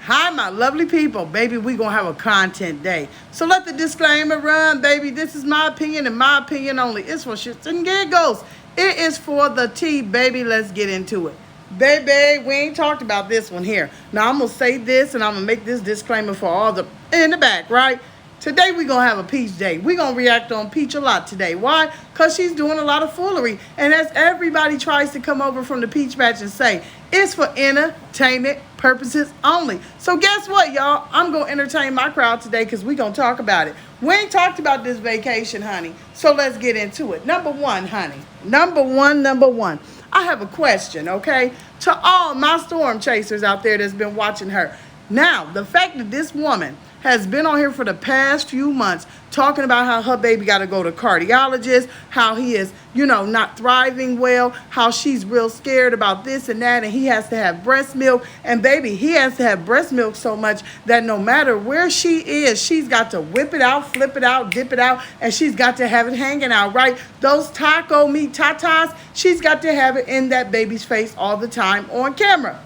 Hi, my lovely people. Baby, we going to have a content day. So let the disclaimer run, baby. This is my opinion and my opinion only. It's for shits and giggles. It is for the tea, baby. Let's get into it. Baby, we ain't talked about this one here. Now, I'm going to say this and I'm going to make this disclaimer for all the in the back, right? Today we going to have a Peach day. We going to react on Peach a lot today. Why? Because she's doing a lot of foolery. And as everybody tries to come over from the Peach Batch and say, it's for entertainment purposes only. So guess what, y'all? I'm going to entertain my crowd today because we going to talk about it. We ain't talked about this vacation, honey. So let's get into it. Number one, honey. Number one. I have a question, okay? To all my storm chasers out there that's been watching her. Now, the fact that this woman has been on here for the past few months talking about how her baby got to go to cardiologist, how he is, not thriving well, how she's real scared about this and that, and he has to have breast milk. And baby, he has to have breast milk so much that no matter where she is, she's got to whip it out, flip it out, dip it out, and she's got to have it hanging out, right? Those taco meat tatas, she's got to have it in that baby's face all the time on camera.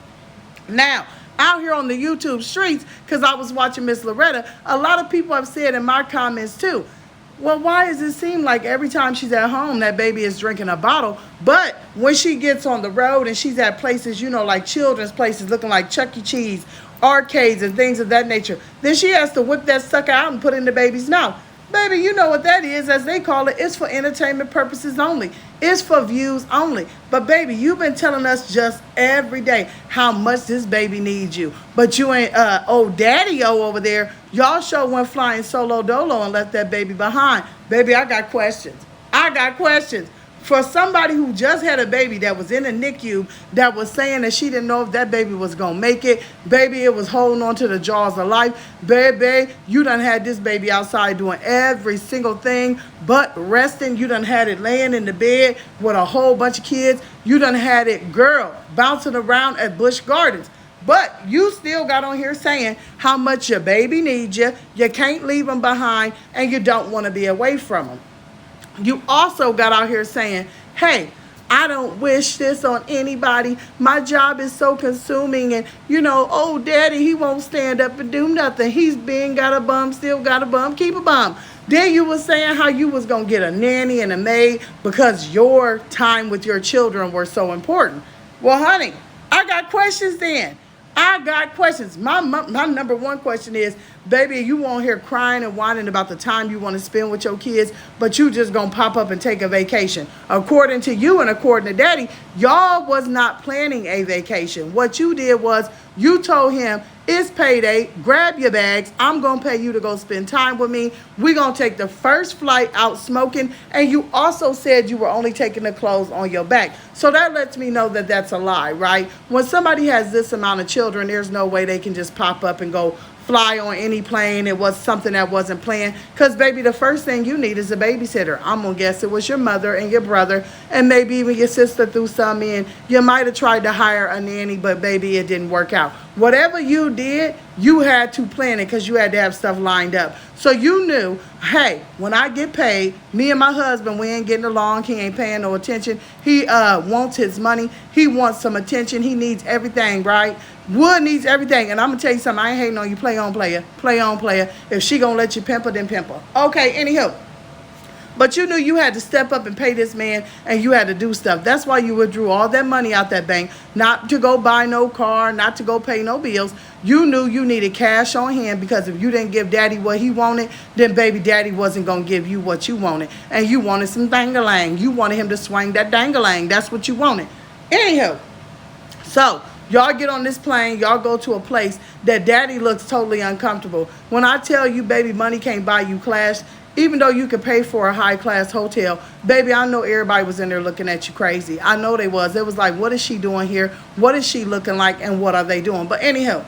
Now, out here on the YouTube streets, because I was watching Miss Loretta, a lot of people have said in my comments too, well, why does it seem like every time she's at home, that baby is drinking a bottle, but when she gets on the road and she's at places, like children's places looking like Chuck E. Cheese, arcades and things of that nature, then she has to whip that sucker out and put it in the baby's mouth. Baby, you know what that is, as they call it. It's for entertainment purposes only. It's for views only. But baby, you've been telling us just every day how much this baby needs you. But you ain't, old daddy-o over there, y'all sure went flying solo dolo and left that baby behind. Baby, I got questions. For somebody who just had a baby that was in a NICU that was saying that she didn't know if that baby was going to make it. Baby, it was holding on to the jaws of life. Baby, you done had this baby outside doing every single thing but resting. You done had it laying in the bed with a whole bunch of kids. You done had it, girl, bouncing around at Busch Gardens. But you still got on here saying how much your baby needs you. You can't leave him behind and you don't want to be away from him. You also got out here saying, hey, I don't wish this on anybody. My job is so consuming. And, old daddy, he won't stand up and do nothing. He's been got a bum, still got a bum, keep a bum. Then you were saying how you was going to get a nanny and a maid because your time with your children were so important. Well, honey, I got questions then. I got questions. My number one question is, baby, you won't hear crying and whining about the time you want to spend with your kids, but you just going to pop up and take a vacation. According to you and according to daddy, y'all was not planning a vacation. What you did was you told him, it's payday, grab your bags, I'm going to pay you to go spend time with me. We're going to take the first flight out smoking. And you also said you were only taking the clothes on your back. So that lets me know that that's a lie, right? When somebody has this amount of children, there's no way they can just pop up and go fly on any plane. It was something that wasn't planned. Because, baby, the first thing you need is a babysitter. I'm going to guess it was your mother and your brother and maybe even your sister threw some in. You might have tried to hire a nanny, but, baby, it didn't work out. Whatever you did, you had to plan it because you had to have stuff lined up. So you knew, hey, when I get paid, me and my husband, we ain't getting along. He ain't paying no attention. He wants his money. He wants some attention. He needs everything, right? Wood needs everything. And I'm going to tell you something. I ain't hating on you. Play on, player. Play on, player. If she going to let you pimp her, then pimp her. Okay, anywho. But you knew you had to step up and pay this man and you had to do stuff. That's why you withdrew all that money out that bank, not to go buy no car, not to go pay no bills. You knew you needed cash on hand because if you didn't give daddy what he wanted, then baby daddy wasn't going to give you what you wanted. And you wanted some dangalang. You wanted him to swing that dangalang. That's what you wanted. Anyhow, so y'all get on this plane, y'all go to a place that daddy looks totally uncomfortable. When I tell you, baby, money can't buy you class, even though you could pay for a high-class hotel, baby, I know everybody was in there looking at you crazy. I know they was. It was like, what is she doing here? What is she looking like? And what are they doing? But anyhow,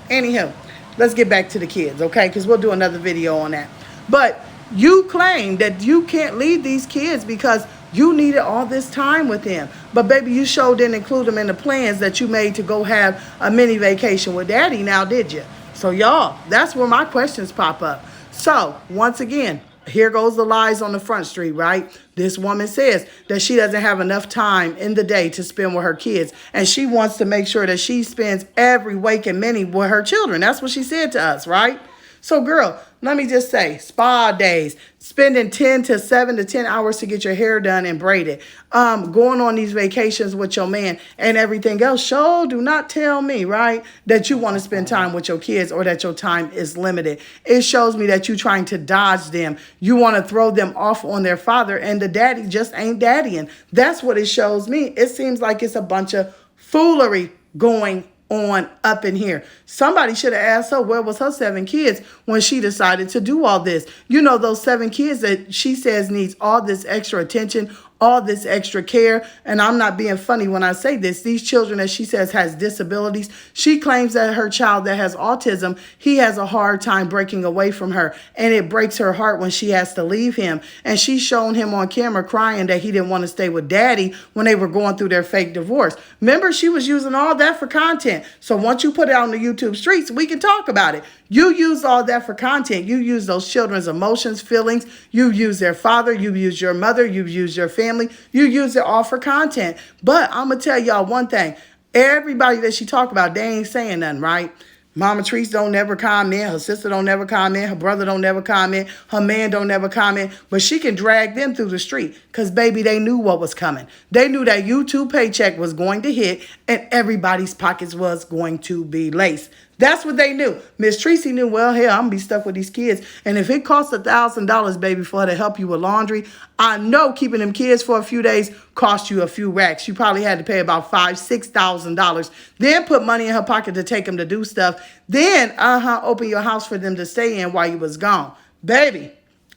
let's get back to the kids, okay? Because we'll do another video on that. But you claim that you can't leave these kids because you needed all this time with them. But, baby, you sure didn't include them in the plans that you made to go have a mini vacation with daddy now, did you? So, y'all, that's where my questions pop up. So, once again, here goes the lies on the front street, right? This woman says that she doesn't have enough time in the day to spend with her kids. And she wants to make sure that she spends every waking minute with her children. That's what she said to us, right? So, girl, let me just say, spa days, spending 7 to 10 hours to get your hair done and braided, going on these vacations with your man and everything else. Sure, do not tell me, right, that you want to spend time with your kids or that your time is limited. It shows me that you're trying to dodge them. You want to throw them off on their father, and the daddy just ain't daddying. That's what it shows me. It seems like it's a bunch of foolery going on up in here. Somebody should have asked her where was her 7 kids when she decided to do all this. You know, those 7 kids that she says needs all this extra attention, all this extra care. And I'm not being funny when I say this. These children that she says has disabilities, she claims that her child that has autism, he has a hard time breaking away from her. And it breaks her heart when she has to leave him. And she's shown him on camera crying that he didn't want to stay with daddy when they were going through their fake divorce. Remember, she was using all that for content. So once you put it on the YouTube streets, we can talk about it. You use all that for content. You use those children's emotions, feelings. You use their father. You use your mother. You use your family. You use it all for content. But I'm going to tell y'all one thing. Everybody that she talk about, they ain't saying nothing, right? Mama Treese don't never comment. Her sister don't never comment. Her brother don't never comment. Her man don't never comment. But she can drag them through the street because, baby, they knew what was coming. They knew that YouTube paycheck was going to hit and everybody's pockets was going to be laced. That's what they knew. Miss Tracy knew, well, hell, I'm going to be stuck with these kids. And if it costs $1,000, baby, for her to help you with laundry, I know keeping them kids for a few days cost you a few racks. You probably had to pay about $5,000, $6,000. Then put money in her pocket to take them to do stuff. Then, open your house for them to stay in while you was gone. Baby,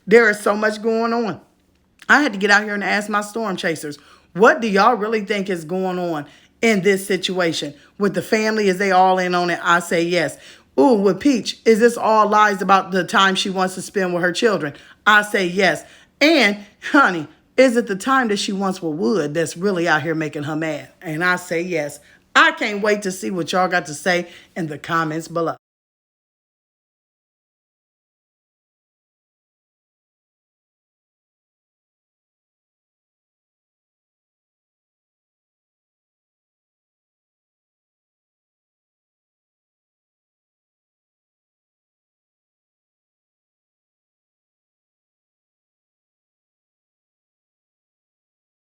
there is so much going on. I had to get out here and ask my storm chasers, what do y'all really think is going on in this situation? With the family, is they all in on it? I say yes. Ooh, with Peach, is this all lies about the time she wants to spend with her children? I say yes. And, honey, is it the time that she wants with Wood that's really out here making her mad? And I say yes. I can't wait to see what y'all got to say in the comments below.